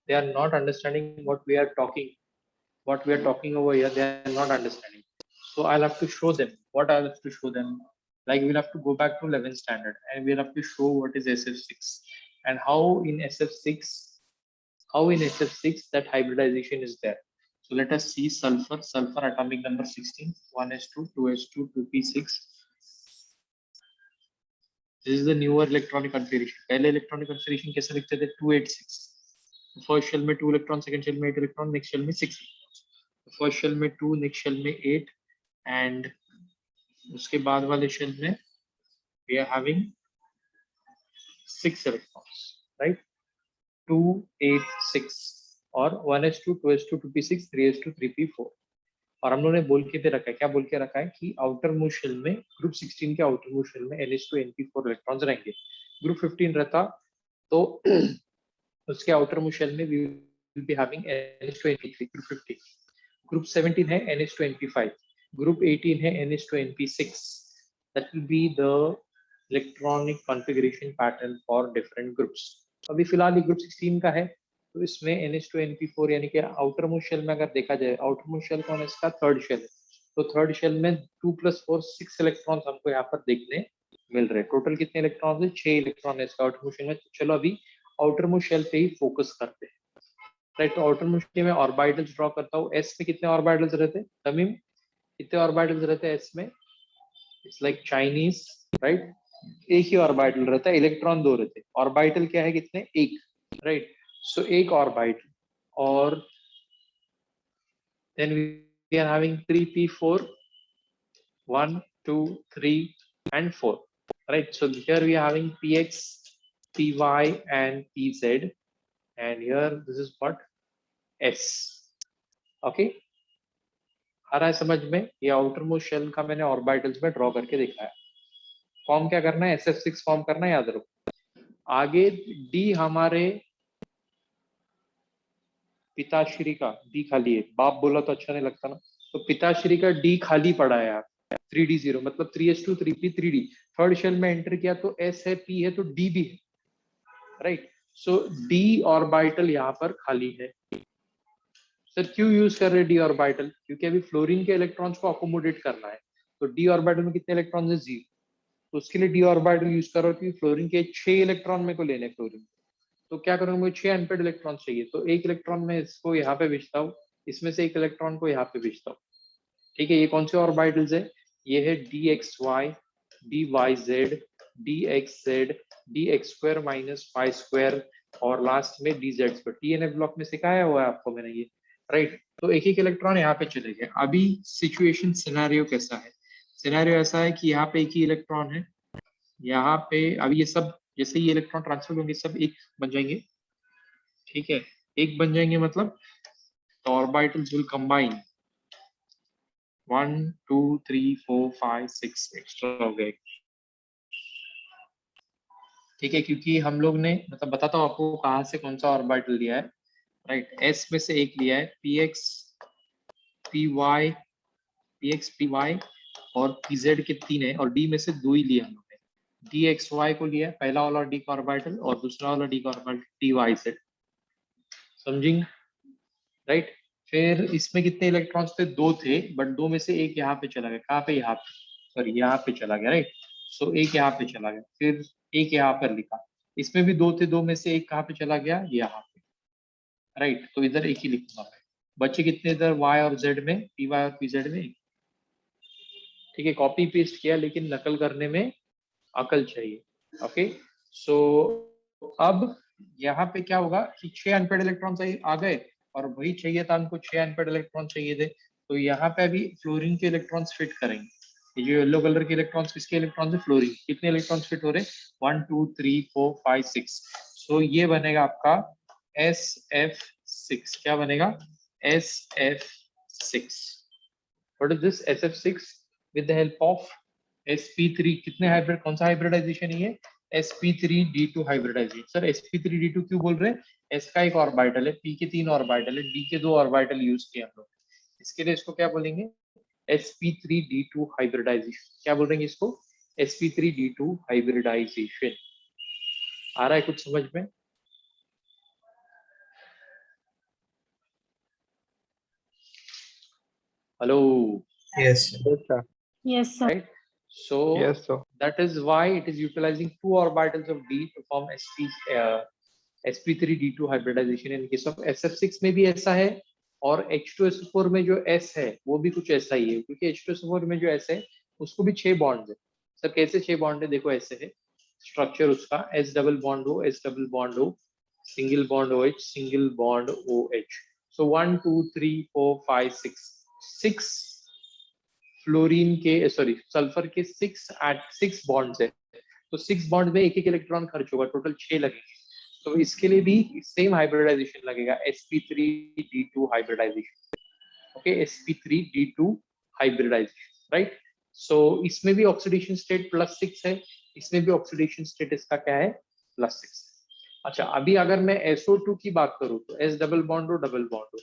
they are not understanding what we are talking over here. They are not understanding. So I'll have to show them. What I'll have to show them, like we'll have to go back to 11th standard and we'll have to show what is SF6 and how in SF6 that hybridization is there. So let us see sulfur atomic number 16, 1s2, 2s2, 2p6. This is the newer electronic configuration. पहले electronic configuration कैसे लिखते थे? 286. First shell में 2 electron, second shell में 8 electron, next shell में 6 electron. First shell में 2, next shell में 8 and उसके बाद वाले शेल में we are having 6 electrons, right? 2, 8, 6 और 1s2, 2s2, 2p6, 3s2, 3p4. और हम लोगों ने बोल के दे रखा है, क्या बोल के रखा है कि आउटर मोस्ट शेल में ग्रुप 16 के आउटर मोस्ट शेल में NH2 NP4 इलेक्ट्रॉन्स रहेंगे. ग्रुप 15 रहता तो उसके आउटर मोस्ट शेल में we will be having NH2 NP3 group 15. Group 17 है NH2 NP5. ग्रुप 18 है NH2 NP6. That will be the electronic configuration pattern for different groups. अभी फिलहाल ये ग्रुप 16 का है तो इसमें NH2 NP4 यानी कि आउटर मोस्ट शेल में अगर देखा जाए, आउटर मोस्ट शेल कौन है इसका? थर्ड शेल है. तो थर्ड शेल में 2 + 4 6 इलेक्ट्रॉन्स हमको यहाँ पर देखने मिल रहे हैं. टोटल कितने इलेक्ट्रॉन्स है? 6 इलेक्ट्रॉन है इसका आउटर मोस्ट शेल में. चलो अभी आउटर मोस्ट शेल पे ही फोकस करते हैं, राइट? तो आउटर मोस्ट शेल में ऑर्बिटल्स ड्रॉ करता हूँ. एस में कितने ऑर्बिटल्स रहते हैं? तमीम कितने ऑर्बिटल्स रहते हैं एस में? It's like Chinese, right? एक ही ऑर्बिटल रहता है, इलेक्ट्रॉन 2 रहते हैं. ऑर्बिटल क्या है? कितने? एक, राइट? सो एक ऑर्बिटल और then we are having 3p4, 1, 2, 3 and 4, right? So here we are having px, py and pz and here this is what? s. okay, आ रहा है समझ में? ये आउटर मोस्ट शेल का मैंने ऑर्बिटल्स में ड्रॉ करके दिखाया. फॉर्म क्या करना है? SF6 फॉर्म करना है, याद रखो. आगे डी हमारे पिताश्री का डी खाली है. बाप बोला तो अच्छा नहीं लगता ना, तो पिताश्री का डी खाली पड़ा है यार. 3d0 मतलब 3s2 3p 3d. Third shell में एंटर किया तो s है, p है तो d भी है, राइट? सो d ऑर्बिटल यहाँ पर खाली है. सर क्यों यूज कर रहे डी ऑर्बिटल? क्योंकि अभी फ्लोरीन के इलेक्ट्रॉन्स को अकोमोडेट करना है. तो डी ऑर्बिटल में कितने इलेक्ट्रॉन है? 0. तो उसके लिए डी ऑर्बिटल यूज करो क्योंकि फ्लोरीन के 6 इलेक्ट्रॉन में को लेने फ्लोरीन. तो क्या करूंगा? मुझे 6 अनपेड इलेक्ट्रॉन चाहिए तो एक इलेक्ट्रॉन में इसको यहाँ पे भेजता हूँ, इसमें से एक इलेक्ट्रॉन को यहाँ पे भेजता हूँ. ठीक है, ये कौन से ऑर्बिटल्स है? ये है dxy, dyz, dxz, dx² - phi² और लास्ट में dz². TNF ब्लॉक में सिखाया हुआ है आपको मैंने ये, राइट? तो एक एक इलेक्ट्रॉन यहाँ पे चले गए. अभी सिचुएशन सिनेरियो कैसा है? सिनेरियो ऐसा है कि यहाँ पे एक ही इलेक्ट्रॉन है, यहाँ पे अभी ये सब जैसे ये इलेक्ट्रॉन ट्रांसफर होंगे सब एक बन जाएंगे. ठीक है, एक बन जाएंगे मतलब the orbitals will combine 1, 2, 3, 4, 5, 6 extra हो गए. ठीक है, क्योंकि हम लोग ने मतलब बताता हूँ आपको कहाँ से कौन सा ऑर्बिटल लिया है, राइट? एस में से एक लिया है, px, py और pz के 3 है और d में से 2 ही लिया हम लोग ने. dxy को लिया पहला वाला d का ऑर्बिटल और दूसरा वाला d का ऑर्बिटल dyz. समझेंगे, राइट? फिर इसमें कितने इलेक्ट्रॉन्स थे? 2 थे, बट 2 में से एक यहाँ पे चला गया. कहाँ पे? यहाँ पे, सॉरी यहाँ पे चला गया, राइट? सो एक यहाँ पे चला गया, फिर एक यहाँ पर लिखा. इसमें भी 2 थे, 2 में से एक कहाँ पे चला गया? यहाँ पे, राइट? तो इधर एक ही लिखूंगा मैं. बच्चे कितने इधर y और z में? py और pz में. ठीक है, कॉपी पेस्ट किया लेकिन नकल करने में अकल चाहिए. ओके, सो अब यहाँ पे क्या होगा कि 6 अनपेड इलेक्ट्रॉन्स आ गए और वही चाहिए था हमको, 6 अनपेड इलेक्ट्रॉन चाहिए थे. तो यहाँ पे अभी फ्लोरीन के इलेक्ट्रॉन्स फिट करेंगे. ये जो येलो कलर के इलेक्ट्रॉन्स किसके इलेक्ट्रॉन्स है? फ्लोरीन. कितने इलेक्ट्रॉन्स फिट हो रहे? 1, 2, 3, 4, 5, 6. सो ये बनेगा आपका SF6. क्या बनेगा? SF6. What is this SF6? With the help of sp3. कितने हाइब्रिड, कौन सा हाइब्रिडाइजेशन है ये? sp3d2 hybridisation. सर sp3d2 क्यों बोल रहे हैं? s का एक ऑर्बिटल है, p के 3 ऑर्बिटल है, d के 2 ऑर्बिटल यूज किए हम लोग. इसके लिए इसको क्या बोलेंगे? sp3d2 hybridisation. क्या बोल रहे हैं इसको? sp3d2 hybridisation. आ रहा है कुछ समझ में? Hello. Yes. Yes, sir. Yes, sir. Right. So Yes, sir. that is why it is utilizing two orbitals of D to form sp3d2 hybridization. In case of SF6 में भी ऐसा है, और H2SO4 में जो S है वो भी कुछ ऐसा ही है, क्योंकि H2SO4 में जो S है उसको भी 6 बॉन्ड्स है। सर कैसे 6 बॉन्ड है? देखो ऐसे है स्ट्रक्चर उसका, S double bond O, S double bond O, single bond OH, single bond OH। सो 1 2 3 4 5 6 फ्लोरीन के सॉरी सल्फर के 6 बॉन्ड्स है, तो 6 बॉन्ड में एक एक इलेक्ट्रॉन खर्च होगा, टोटल 6 लगेंगे। तो इसके लिए भी सेम हाइब्रिडाइजेशन लगेगा, sp3d2 hybridisation. Okay, sp3d2 hybridisation, right. So इसमें भी ऑक्सीडेशन स्टेट +6 है, इसमें भी ऑक्सीडेशन स्टेट इसका क्या है? +6। अच्छा, अभी अगर मैं SO2 की बात करूं तो S डबल बॉन्ड हो, डबल बॉन्ड हो,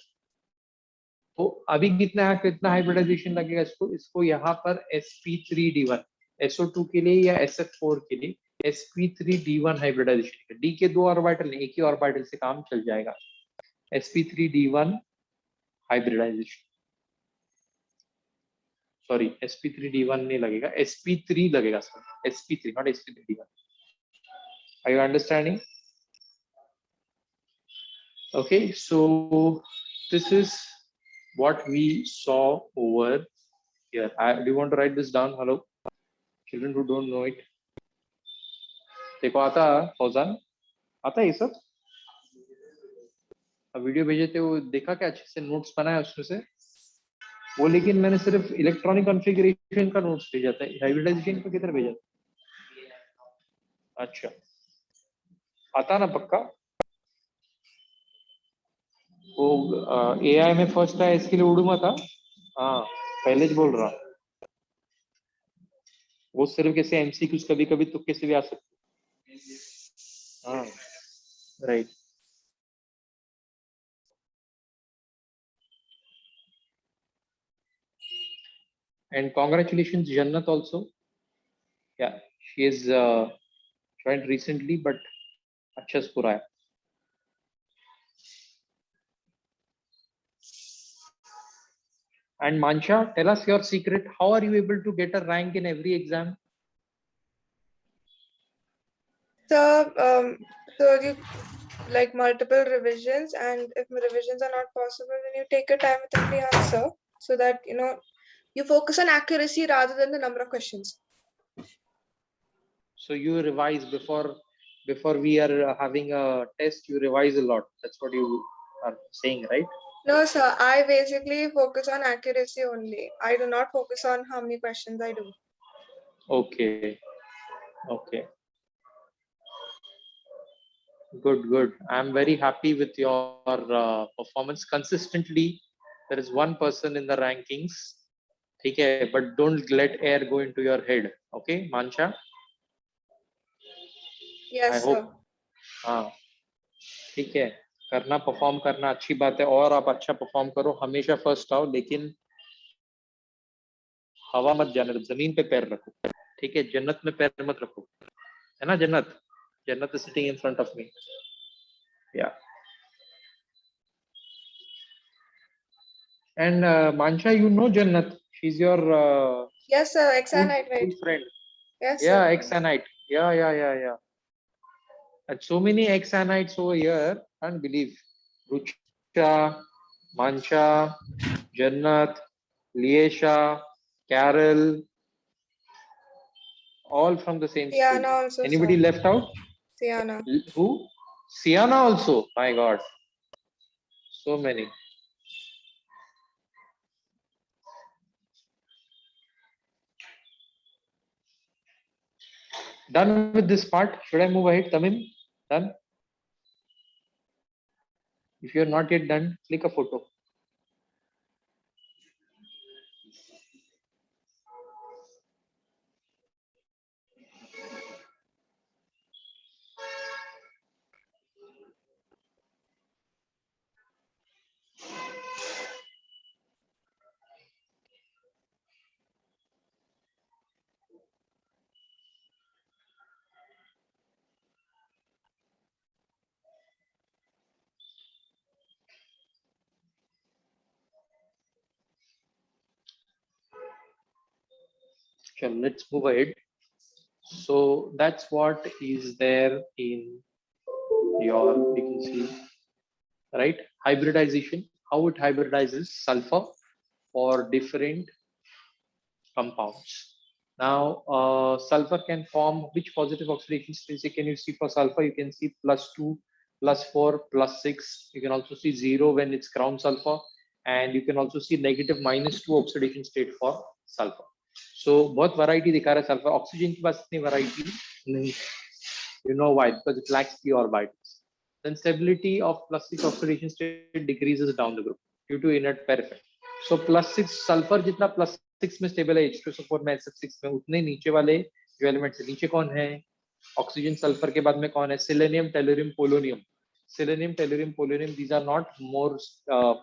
तो अभी कितना हाइब्रिडाइजेशन लगेगा इसको? इसको यहाँ पर sp3d1 SO2 के लिए या SF4 के लिए sp3d1 हाइब्रिडाइजेशन, D के 2 ऑर्बिटल नहीं, एक ही ऑर्बिटल से काम चल जाएगा। sp3d1 हाइब्रिडाइजेशन, सॉरी sp3d1 नहीं लगेगा, sp3 लगेगा sir, sp3 not sp3d1। Are you understanding? Okay, so this is what we saw over here. Do you want to write this down? Hello, children who don't know it. देखो आता फौजान, आता है ये सब? अब वीडियो भेजे थे वो देखा क्या? अच्छे से नोट्स बनाया उसमें से वो, लेकिन मैंने सिर्फ इलेक्ट्रॉनिक कॉन्फ़िगरेशन का नोट्स भेजा था, हाइब्रिडाइजेशन का किधर भेजा? अच्छा, आता ना पक्का? वो एआई में फर्स्ट आया इसके लिए उड़ूंगा था। हाँ, पहले ही बोल रहा, वो सिर्फ कैसे एमसीक्यूज कभी कभी तुक्के से भी आ सकते। हाँ, right. And congratulations Jannat also. Yeah, she is joined recently, but अच्छा स्कोर आया। And Mansha, tell us your secret. How are you able to get a rank in every exam? So, you like multiple revisions, and if revisions are not possible, then you take your time with every answer, so that you focus on accuracy rather than the number of questions. So you revise before we are having a test. You revise a lot. That's what you are saying, right? No, sir. I basically focus on accuracy only. I do not focus on how many questions I do. Okay. Okay. Good. I'm very happy with your performance consistently. There is one person in the rankings. Okay, but don't let air go into your head. Okay, Mansha? Yes, I sir. hope. हाँ, ठीक है, करना, perform करना अच्छी बात है, और आप अच्छा परफॉर्म करो, हमेशा फर्स्ट आओ, लेकिन हवा मत जाने दो, जमीन पे पैर रखो, ठीक है? जन्नत में पैर मत रखो, है ना? जन्नत, जन्नत is sitting in front of me. Yeah. And Mansha, you know Jannat, she's your Yes, sir. school Exanite, right? friend. Yes, Yeah, sir. ex-anite. Yeah. And so many ex-anites over here, can't believe. Rucha, Mansha, Jannat, Liesha, Carol, all from the same school. Siana also, Anybody sir. left out? Siana. Who? Siana also. My God, so many. Done with this part. Should I move ahead, Tamim? Done? If you're not yet done, click a photo. Chalo, let's move ahead. So that's what is there in your, you can see, right? Hybridization, how it hybridizes sulfur for different compounds. Now, sulfur can form which positive oxidation states can you see for sulfur? You can see +2, +4, +6. You can also see 0 when it's ground sulfur. And you can also see negative -2 oxidation state for sulfur. So, बहुत variety दिखा रहा है sulfur. Oxygen की पास इतनी variety नहीं. You know why? Because it lacks p orbitals. Then stability of +6 oxidation state decreases down the group due to inert pair effect. So +6 sulfur जितना +6 में stable है H2SO4 में SF6 में उतने नीचे वाले जो एलिमेंट्स है नीचे कौन है ऑक्सीजन सल्फर के बाद में कौन है selenium tellurium polonium selenium tellurium polonium these are not more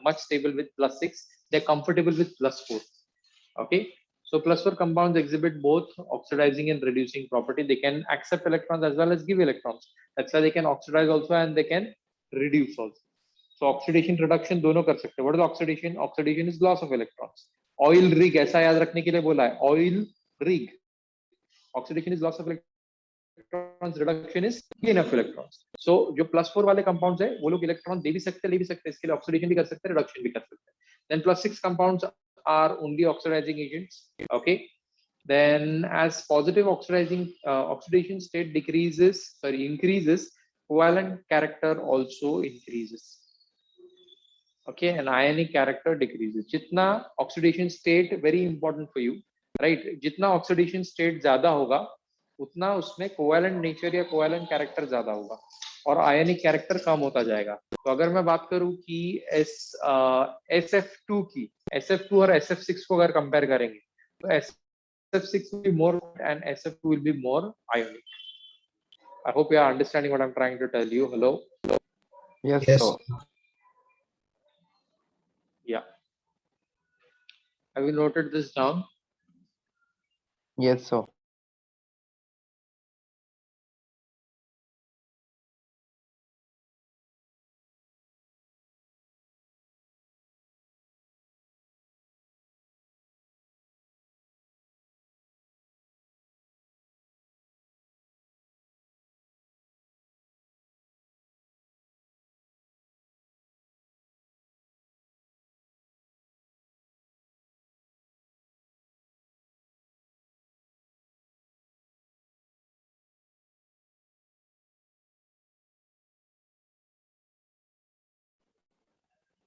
much stable with +6 they're comfortable with +4 okay so +4 compounds exhibit both oxidizing and reducing property they can accept electrons as well as give electrons that's why they can oxidize also and they can reduce also so oxidation reduction दोनों कर सकते हैं what is oxidation oxidation is loss of electrons oil rig ऐसा याद रखने के लिए बोला है oil rig oxidation is loss of electrons reduction is gain of electrons so जो +4 वाले compounds है वो लोग इलेक्ट्रॉन दे भी सकते हैं ले भी सकते हैं इसके लिए ऑक्सीडेशन भी कर सकते हैं रिडक्शन भी कर सकते हैं then +6 compounds are only oxidizing agents okay then as positive oxidation state increases covalent character also increases okay and ionic character decreases jitna oxidation state very important for you right jitna oxidation state zyada hoga utna उसमें covalent nature या covalent character ज्यादा होगा और आयनिक character कम होता जाएगा तो अगर मैं बात करूं कि SF2 की SF2 और SF6 को अगर कंपेयर करेंगे तो SF6 will be more and SF2 will be more ionic I hope you are understanding what I'm trying to tell you hello Yes, Yes. sir. yeah have you noted this down Yes, sir.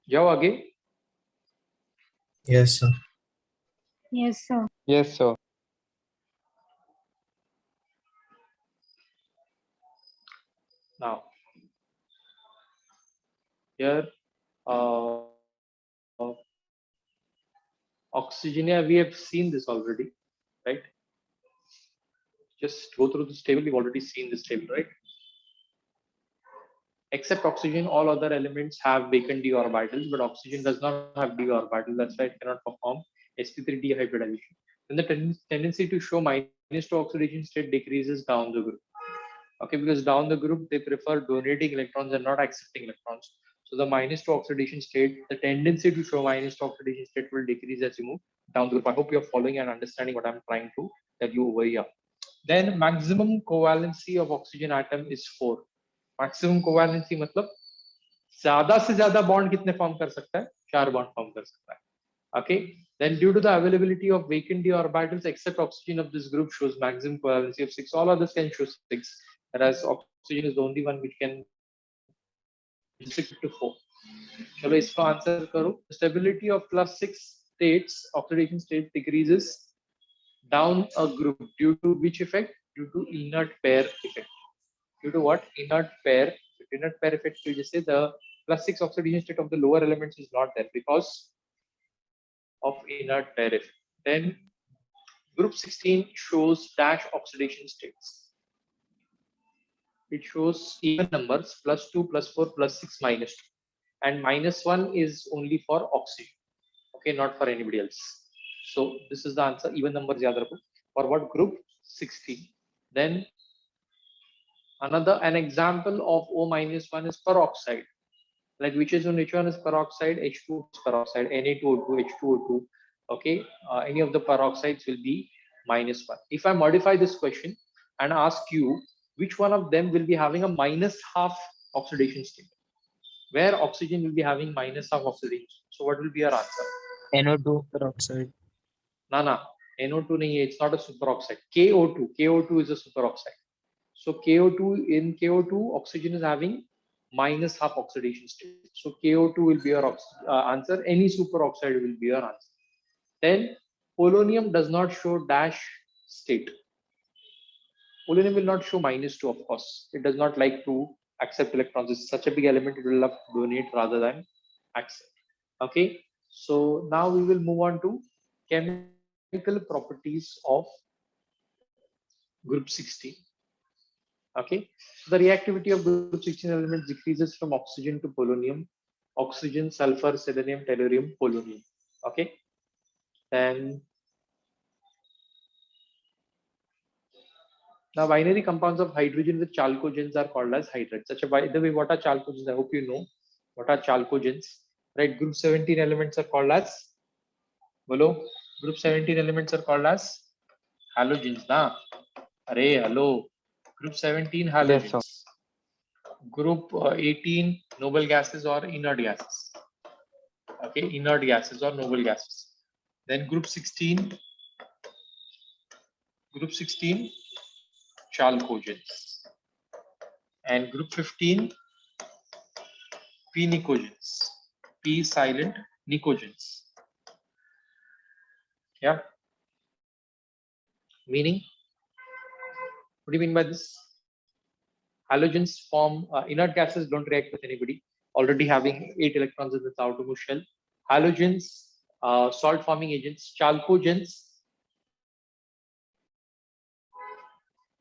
जाओ आगे Yes, sir. Yes, sir. Yes, sir. now here oxygen we have seen this already right just go through this table we've already seen this table right except oxygen all other elements have vacant d orbitals but oxygen does not have d orbital that's why it cannot perform sp3 dehybridization then the tendency to show -2 oxidation state decreases down the group okay because down the group they prefer donating electrons and not accepting electrons so the -2 oxidation state the tendency to show -2 oxidation state will decrease as you move down the group I hope you're following and understanding what I'm trying to tell you over here then maximum covalency of oxygen atom is 4 maximum covalency मतलब ज्यादा से ज्यादा bond कितने form कर सकता है 4 bond form कर सकता है okay then due to the availability of vacant d orbitals except oxygen of this group shows maximum covalency of 6 all others can show 6 whereas oxygen is the only one which can 6 to 4 चलो इसको answer करो stability of +6 states oxidation state decreases down a group due to which effect due to inert pair effect due to what inert pair effect की वजह से the +6 oxidation state of the lower elements is not there because of inert pair effect then group 16 shows dash oxidation states it shows even numbers +2 +4 +6 -2 and -1 is only for oxygen okay not for anybody else so this is the answer even numbers yaad rakho for what group 16 then another an example of O-1 is peroxide like which one is peroxide H2 is peroxide Na2O2 H2O2 okay any of the peroxides will be -1. If I modify this question and ask you which one of them will be having a -1/2 oxidation state, where oxygen will be having -1/2 oxidation, so what will be your answer? NO2 peroxide. Na, NO2 nahi hai, it's not a superoxide. KO2 is a superoxide. So KO2, in KO2 oxygen is having -1/2 oxidation state. So KO2 will be your answer. Any superoxide will be your answer. Then polonium does not show dash state. Polonium will not show -2, of course. It does not like to accept electrons. It's such a big element, it will love to donate rather than accept. Okay, so now we will move on to chemical properties of group 16. Okay, so the reactivity of group 16 elements decreases from oxygen to polonium, oxygen, sulfur, selenium, tellurium, polonium. Okay, then now binary compounds of hydrogen with chalcogens are called as hydrides. Such a, by the way, what are chalcogens? I hope you know what are chalcogens. Right, group 17 elements are called as, bolo, group 17 elements are called as halogens. Na, are hello, group 17 halogens. Yes, sir. Group 18 noble gases or inert gases. Okay, inert gases or noble gases. Then group 16 chalcogens, and group 15 p-nicogens, p silent nicogens. Yeah, meaning, what do you mean by this? Halogens form, inert gases don't react with anybody, already having 8 electrons in the outermost shell. Halogens, salt forming agents. Chalcogens,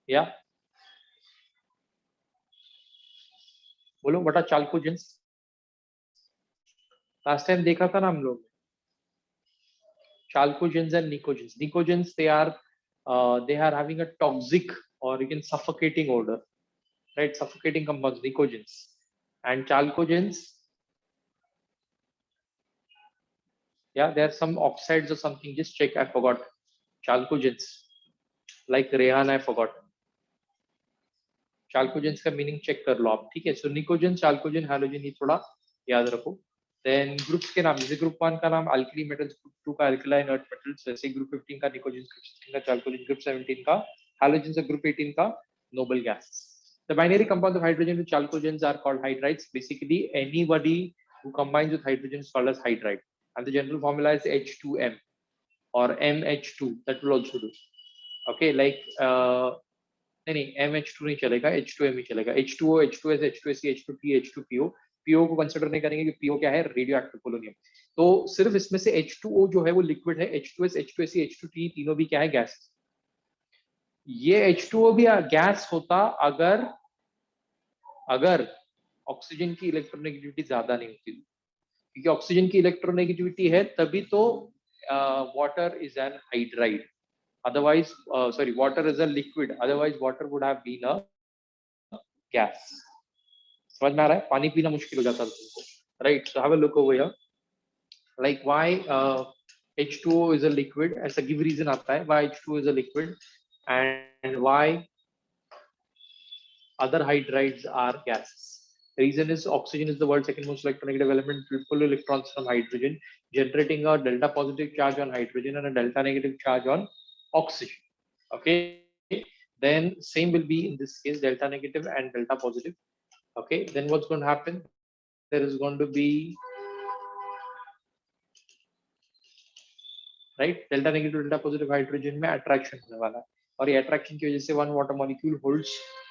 yeah, बोलो, what are chalcogens? Last time देखा था ना हम लोग, chalcogens and nicogens. Nicogens, they are having a toxic or even suffocating odor, right? Suffocating compounds, nicogens. And chalcogens, yeah, there are some oxides or something. Just check, I forgot. Chalcogens, like Rehan, I forgot. Chalcogens का meaning check कर लो आप, ठीक है? So nicogen, chalcogen, halogen, ये थोड़ा याद रखो. Then groups के नाम, जैसे group 1 का नाम alkali metals, group 2 का alkali inert metals, वैसे group 15 का nicogen, group 16 का chalcogen, group 17 का halogens और group 18 का noble gases. The binary compounds of hydrogen with chalcogens are called hydrides. Basically, anybody who combines with hydrogen is called as hydride. And the general formula is H2M or MH2. That will also do. Okay, like नहीं MH2 नहीं चलेगा, H2M ही चलेगा. H2O, H2S, H2SE, H2P, H2PO. PO को consider नहीं करेंगे कि PO क्या है, रेडियो एक्टिव पोलोनियम. तो सिर्फ इसमें से H2O जो है वो लिक्विड है, H2S, H2SE, H2P तीनों भी क्या है, गैस. ये H2O भी गैस होता अगर ऑक्सीजन की इलेक्ट्रोनेगेटिविटी ज्यादा नहीं होती, क्योंकि ऑक्सीजन की इलेक्ट्रोनेगेटिविटी है तभी तो water is an hydride. Otherwise, water is a liquid. Otherwise, water would have been a gas. समझ में आ रहा है? पानी पीना मुश्किल हो जाता है तुमको, right? So have a look over here. Like why H2O is a liquid? ऐसा give reason आता है why H2O is a liquid and why other hydrides are gases. The reason is oxygen is the world's second most electronegative element, will pull electrons from hydrogen, generating a delta positive charge on hydrogen and a delta negative charge on oxygen. Okay, then same will be in this case, delta negative and delta positive. Okay, then what's going to happen? There is going to be, right, delta negative delta positive hydrogen में attraction होने वाला है, और ये attraction की वजह से one water molecule holds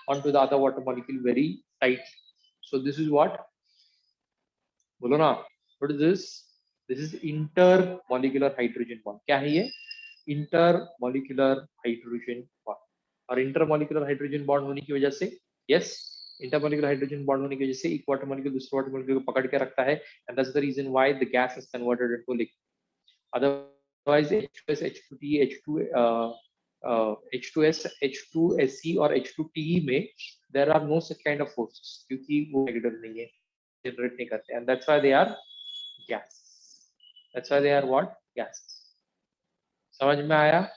onto the other water molecule very tight. So this is what, बोलो ना, what is this? This is intermolecular hydrogen bond. क्या है ये? Intermolecular hydrogen bond. और intermolecular hydrogen bond होने की वजह से, yes, intermolecular hydrogen bond होने की वजह से एक water molecule दूसरे water molecule को पकड़ के रखता है, and that's the reason why the gas is converted into liquid. Otherwise, H2S, H2T, H2S, H2SE or H2TE में there are no such kind of forces, क्योंकि वो negative नहीं है, generate नहीं करते, and that's why they are gas. That's why they are what? Gases. समझ में आया?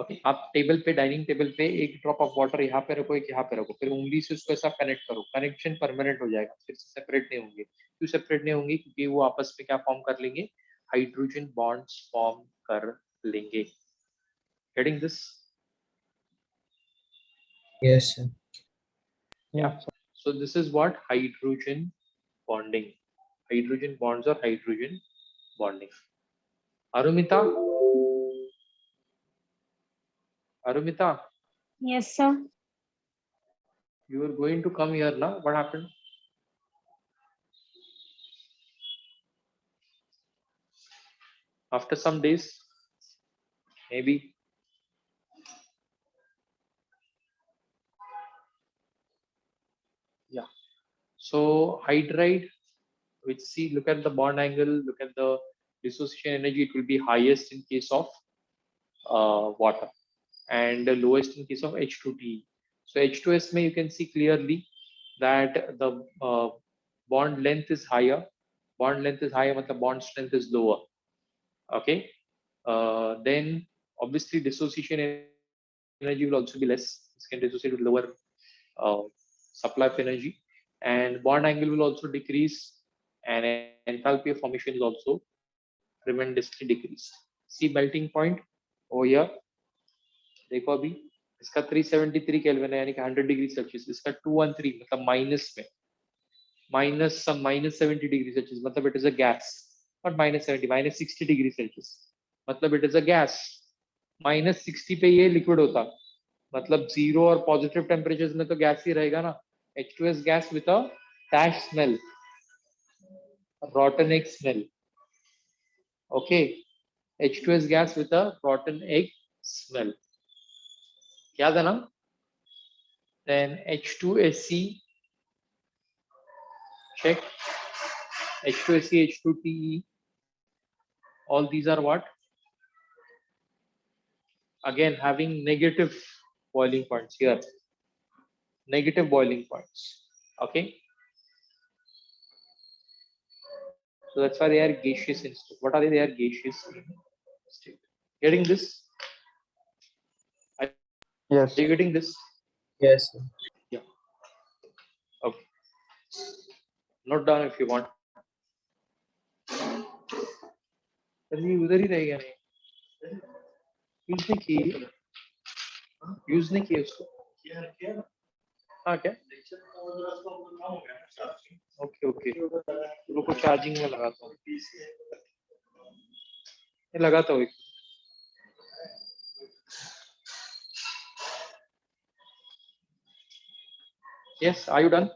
ओके आप टेबल पे, डाइनिंग टेबल पे एक ड्रॉप ऑफ वाटर यहाँ पे रखो, एक यहाँ पे रखो, फिर उंगली से उसको ऐसा कनेक्ट करो, कनेक्शन परमानेंट हो जाएगा, फिर से सेपरेट नहीं होंगे। क्यों सेपरेट नहीं होंगे? क्योंकि वो आपस में क्या फॉर्म कर लेंगे? हाइड्रोजन बॉन्ड्स फॉर्म कर लेंगे। Getting this? Yes, sir. Yeah. So this is what hydrogen bonding. Hydrogen bonds or hydrogen bonding. Arumita? Arumita, Yes, sir. you were going to come here now. What happened? After some days, maybe. Yeah. So hydride, which see, look at the bond angle, look at the dissociation energy, it will be highest in case of water and the lowest in case of H2T. So H2S may you can see clearly that the bond length is higher. Bond length is higher, but the bond strength is lower. Okay. Then obviously dissociation energy will also be less. This can dissociate with lower supply of energy, and bond angle will also decrease, and enthalpy of formation is also tremendously decreased. See melting point over here. देखो अभी इसका 373 kelvin है, यानी कि 100 degree Celsius. इसका 213 मतलब minus में, minus 70 degree Celsius, मतलब it is a gas. Not minus 70, minus 60 degree Celsius, मतलब it is a gas. Minus 60 पे ये लिक्विड होता, मतलब जीरो और पॉजिटिव टेम्परेचर में तो गैस ही रहेगा ना। H2S gas with a dash smell, rotten egg smell. Okay, H2S gas with a rotten egg smell. याद है ना? Then H2SC, check. H2SC, H2TE, all these are what? Again having negative boiling points here. Negative boiling points. Okay. So that's why they are gaseous in state. What are they? They are gaseous in state. Getting this? Yes. Are you getting this? Yes, sir. Yeah. Okay. Note down if you want. चलिए उधर ही रहेगा नहीं, use नहीं किए उसको। हाँ क्या? Okay okay, रुको चार्जिंग में लगाता हूँ, लगाता हूँ। Yes, are you done?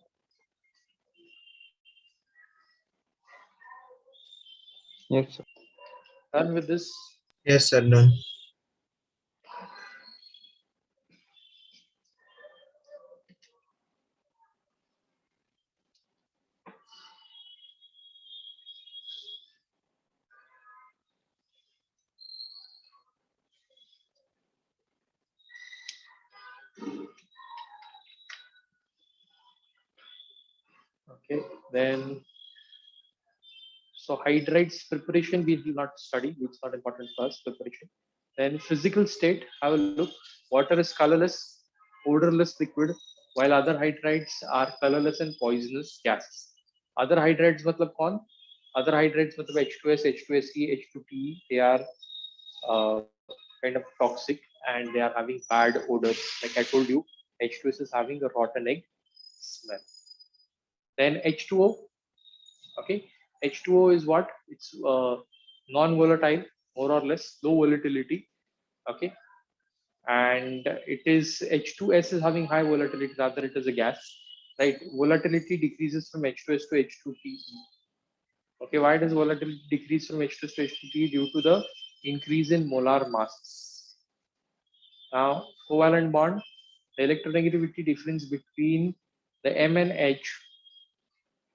Yes, sir. Done with this? Yes, sir. Done. Okay, then so hydrides preparation we will not study, it's not important for us, preparation. Then physical state, have a look. Water is colorless, odorless liquid, while other hydrides are colorless and poisonous gases. Other hydrides matlab kaun? Other hydrides matlab H2S, H2SE, H2TE, they are kind of toxic and they are having bad odors. Like I told you, H2S is having a rotten egg smell. Then H2O, okay, H2O is what? It's non-volatile, more or less, low volatility, okay, and it is H2S is having high volatility, rather it is a gas, right? Volatility decreases from H2S to H2TE. Okay, why does volatility decrease from H2S to H2TE? Due to the increase in molar masses. Now, covalent bond, the electronegativity difference between the M and H,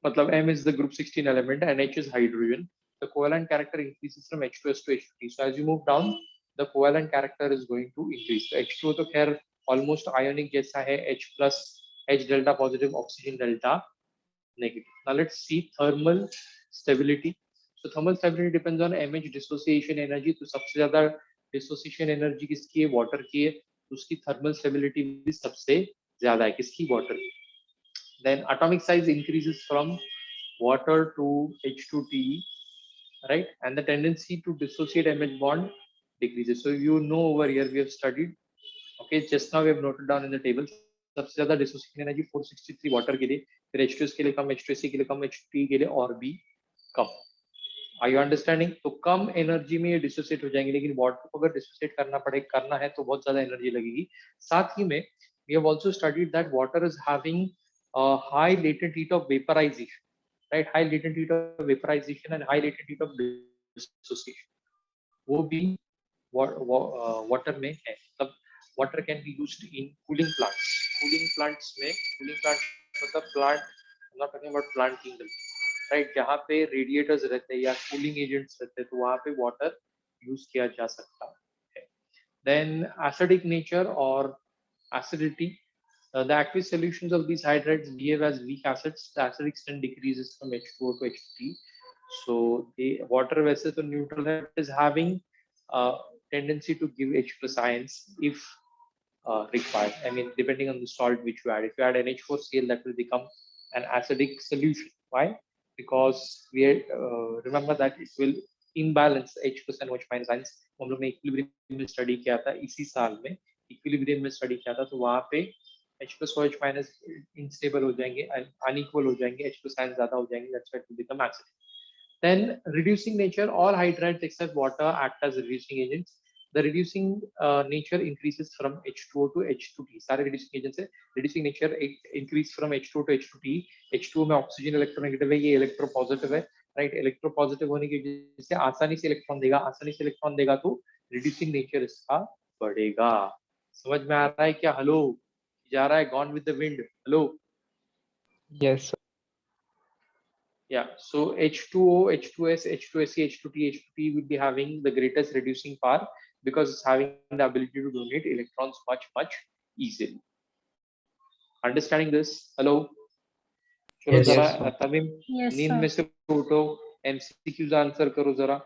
matlab M is the group 16 element and H is hydrogen. The covalent character increases from H2S to H2T. So as you move down, the covalent character is going to increase. So H2O तो खैर almost ionic जैसा है, H plus, H delta positive, oxygen delta negative. Now let's see thermal stability. So thermal stability depends on MH dissociation energy. तो सबसे ज़्यादा dissociation energy किसकी है, water की है, उसकी थर्मल स्टेबिलिटी भी सबसे ज्यादा है, किसकी, वाटर की. Then atomic size increases from water to H2T, right? And the tendency to dissociate MH bond decreases. So you know over here we have studied. Okay, just now we have noted down in the table. सबसे ज्यादा dissociation energy 463 water के लिए, फिर H2S के लिए कम, H2SC के लिए कम, H2T के लिए और भी कम. Are you understanding? तो कम एनर्जी में ये डिसोसिएट हो जाएंगे, लेकिन वाटर को अगर डिसोसिएट करना है तो बहुत ज्यादा एनर्जी लगेगी. साथ ही में we have also studied that water is having a high latent heat of vaporization, right? High latent heat of vaporization and high latent heat of dissociation. वो भी वाटर में है. तब water can be used in cooling plants. Cooling plants मतलब plant, I'm not talking about plant kingdom, right? जहाँ पे radiators रहते हैं या कूलिंग एजेंट्स रहते हैं, तो वहाँ पे वाटर यूज किया जा सकता है. Then acidic nature or acidity. The aqueous solutions of these hydrides behave as weak acids. The acidic strength decreases from H2O to H2T. So the water वैसे तो neutral है, is having a tendency to give H plus ions if required. I mean, depending on the salt which you add. If you add NH4Cl, that will become an acidic solution. Why? Because we remember that it will imbalance H plus and OH minus ions. हम लोग ने equilibrium में study किया था, इसी साल में equilibrium में स्टडी किया था, तो वहाँ पे H plus OH minus unstable हो जाएंगे, unequal हो जाएंगे, H plus ions ज्यादा हो जाएंगे, that's why it will become acidic. Then reducing nature, all hydrides except water act as reducing agents. The reducing nature increases from H2O to H2T. सारे reducing agents है. Reducing nature increase from H2O to H2T. H2O में oxygen electronegative है, ये electropositive है, right? Electropositive होने की वजह से आसानी से इलेक्ट्रॉन देगा, तो reducing nature इसका बढ़ेगा. समझ में आ रहा है क्या? हेलो, जा रहा है? Gone with the wind. Hello. Yes, sir. Yeah, so H2O, H2S, H2SC, H2T, H2T will be having the greatest reducing power because it's having the ability to donate electrons much easily. Understanding this? Hello? चलो Yes, जरा sir. Tamim Yes, नींद sir. में से उठो, MCQs answer करो जरा.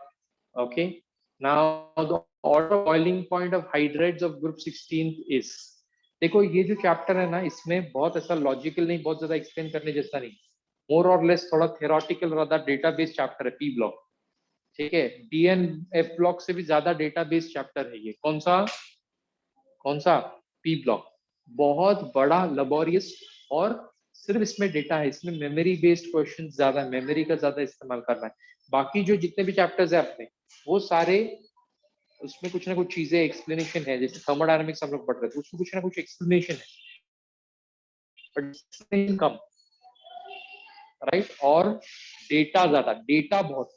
Okay. Now the order boiling point of hydrides of group 16 is. देखो ये जो चैप्टर है ना, इसमें बहुत ऐसा लॉजिकल नहीं, बहुत ज्यादा एक्सप्लेन करने जैसा नहीं, मोर और लेस थोड़ा थेरोटिकल रहा. डेटाबेस चैप्टर है, पी ब्लॉक. ठीक है, DNF ब्लॉक से भी ज्यादा डेटाबेस चैप्टर है ये. कौन सा? P block. बहुत बड़ा, लेबोरियस, और सिर्फ इसमें डेटा है, इसमें मेमोरी बेस्ड क्वेश्चन ज्यादा है, मेमोरी का ज्यादा इस्तेमाल करना है. बाकी जो जितने भी चैप्टर्स है अपने, वो सारे उसमें कुछ ना कुछ चीजें एक्सप्लेनेशन है. जैसे थर्मोडायनामिक्स हम लोग पढ़ रहे थे, उसमें कुछ ना कुछ एक्सप्लेनेशन है, बट कम, राइट? और डेटा ज्यादा, डेटा बहुत,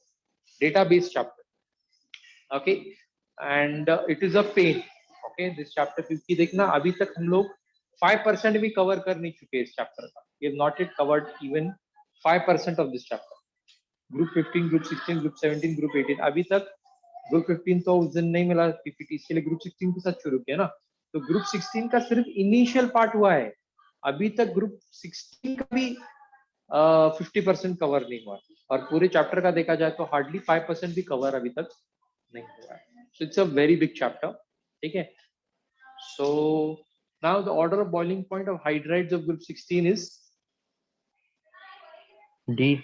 data based chapter. Okay, and it is a pain. Okay, this chapter, क्योंकि देखना अभी तक हम लोग 5% भी कवर कर नहीं चुके इस चैप्टर का. We have not yet covered even 5% of this chapter. Group 15, group 16, group 17, group 18, अभी तक ग्रुप 15 तो उस दिन नहीं मिला पीपीटी, इसके लिए ग्रुप 16 के साथ शुरू किया ना. तो ग्रुप 16 का सिर्फ इनिशियल पार्ट हुआ है, अभी तक ग्रुप 16 का भी 50% कवर नहीं हुआ, और पूरे चैप्टर का देखा जाए तो हार्डली 5% भी कवर अभी तक नहीं हुआ है. So it's a very big chapter. ठीक है, so now the order of boiling point of hydrides of group 16 is D.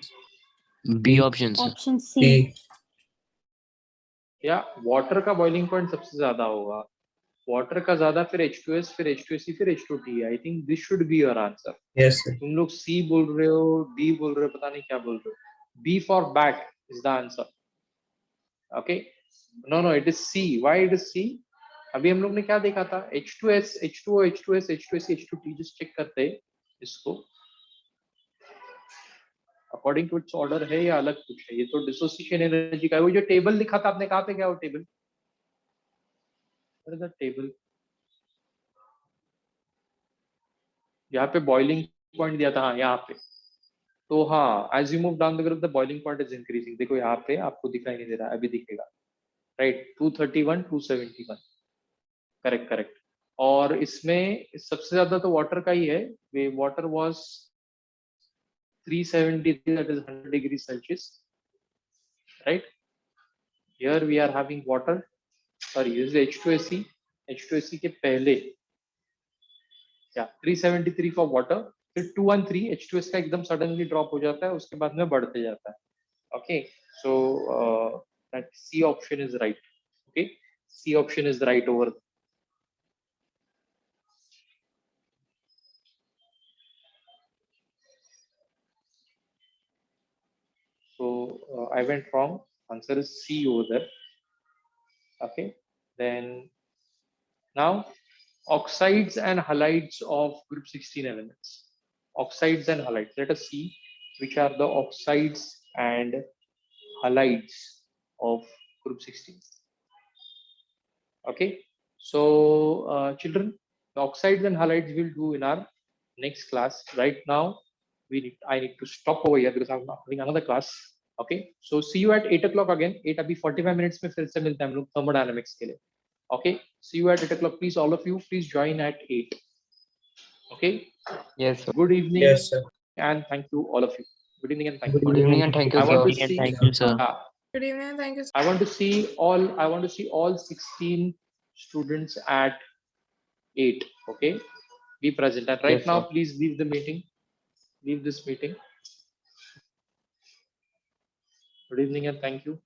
B option sir. Option C. D. या वाटर का बॉइलिंग पॉइंट सबसे ज्यादा होगा, वाटर का ज्यादा, फिर H2S, फिर H2SC, फिर H2T. I think this should be your answer. Yes, sir. तुम लोग C बोल रहे हो, D बोल रहे हो, पता नहीं क्या बोल रहे हो. B for bat is the answer. Okay, no, it is C. Why it is C? अभी हम लोग ने क्या देखा था? H2S, H2O, H2S, H2SC, H2T. just check करते हैं इसको, अकॉर्डिंग टू इट्स ऑर्डर है या अलग कुछ है. ये तो डिसोसिएशन एनर्जी का है. वो जो टेबल लिखा था आपने, कहाँ पे गया वो table? Where is the table? यहाँ पे बॉइलिंग पॉइंट दिया था, हाँ यहाँ पे. तो हाँ, as you move down the graph the boiling point is increasing. देखो यहाँ पे आपको दिखाई नहीं दे रहा है, अभी दिखेगा, राइट? 231, 271, करेक्ट. और इसमें सबसे ज्यादा तो वाटर का ही है. Water was 373, that is 100 degrees Celsius, right? Here we are having water sorry this is H2SE. H2SE के पहले क्या 373 फॉर वाटर, फिर 213 H2S का एकदम सडनली ड्रॉप हो जाता है, उसके बाद में बढ़ते जाता है. Okay, so that C option is right. Okay, C option is right over. So I went wrong. Answer is C over there. Okay, then now oxides and halides of group 16 elements. Oxides and halides. Let us see which are the oxides and halides of group 16. Okay, so children, the oxides and halides we'll do in our next class. Right now, I need to stop over here because I'm having another class. Okay, so see you at 8 o'clock again. 8 अभी 45 minutes में फिर से मिलते हैं हम लोग thermodynamics के लिए. Okay, see you at 8 o'clock. Please, all of you, please join at 8. Okay. Yes, sir. Good evening. Yes, sir. And thank you, all of you. Good evening and thank you. Good evening and thank you, I want sir. to see. Thank you, sir. Good evening. Thank you. I want to see all 16 students at 8. Okay, be present. And right Yes, now, sir. please leave the meeting. Leave this meeting. Good evening and thank you.